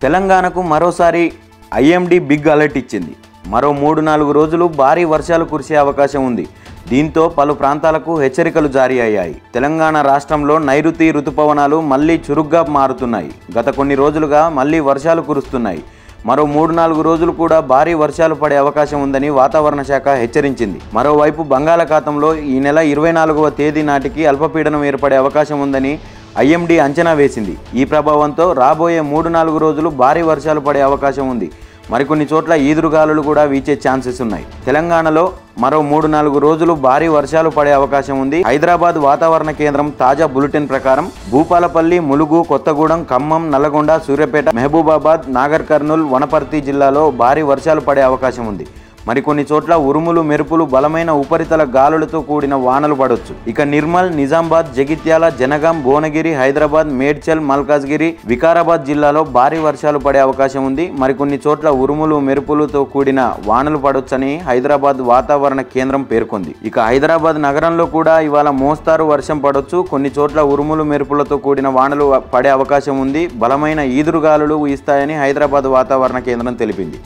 తెలంగాణకు మరోసారి IMD big alert ఇచ్చింది. మరో 3-4 రోజులు భారీ వర్షాలు కురిసే అవకాశం ఉంది. దీంతో పలు ప్రాంతాలకు హెచ్చరికలు జారీ అయ్యాయి. తెలంగాణ రాష్ట్రంలో నైరుతి రుతుపవనాలు మళ్లీ చురుగ్గా మారుతున్నాయి. గత కొన్ని రోజులుగా మళ్లీ వర్షాలు కురుస్తున్నాయి. మరో 3-4 రోజులు కూడా భారీ వర్షాలు పడే అవకాశం ఉందని వాతావరణ శాఖ హెచ్చరించింది. మరోవైపు బంగాళాఖాతంలో ఈ నెల 24వ తేదీ నాటికి అల్పపీడనం ఏర్పడే అవకాశం ఉందని ఐఎండీ అంచనా వేసింది. ఈ ప్రభావంతో రాబోయే 3-4 రోజులు భారీ వర్షాలు పడే అవకాశం ఉంది. మరికొన్ని చోట్ల ఈదురుగాలులు కూడా వీచే ఛాన్సెస్ ఉన్నాయి. తెలంగాణలో మరో 3-4 రోజులు భారీ వర్షాలు పడే అవకాశం ఉంది. హైదరాబాద్ వాతావరణ కేంద్రం తాజా బులెటిన్ ప్రకారం భూపాలపల్లి, ములుగు, కొత్తగూడెం, ఖమ్మం, నల్లగొండ, సూర్యాపేట, మహబూబాబాద్, నాగర్ కర్నూల్, వనపర్తి జిల్లాలో భారీ వర్షాలు పడే అవకాశం ఉంది. మరికొన్ని చోట్ల ఉరుములు, మెరుపులు, బలమైన ఉపరితల గాలులతో కూడిన వానలు పడవచ్చు. ఇక నిర్మల్, నిజామాబాద్, జగిత్యాల, జనగాం, భువనగిరి, హైదరాబాద్, మేడ్చల్, మల్కాజ్గిరి, వికారాబాద్ జిల్లాలో భారీ వర్షాలు పడే అవకాశం ఉంది. మరికొన్ని చోట్ల ఉరుములు, మెరుపులతో కూడిన వానలు పడవచ్చని హైదరాబాద్ వాతావరణ కేంద్రం పేర్కొంది. ఇక హైదరాబాద్ నగరంలో కూడా ఇవాళ మోస్తారు వర్షం పడవచ్చు. కొన్ని చోట్ల ఉరుములు, మెరుపులతో కూడిన వానలు పడే అవకాశం ఉంది. బలమైన ఈదురుగాలులు వీస్తాయని హైదరాబాద్ వాతావరణ కేంద్రం తెలిపింది.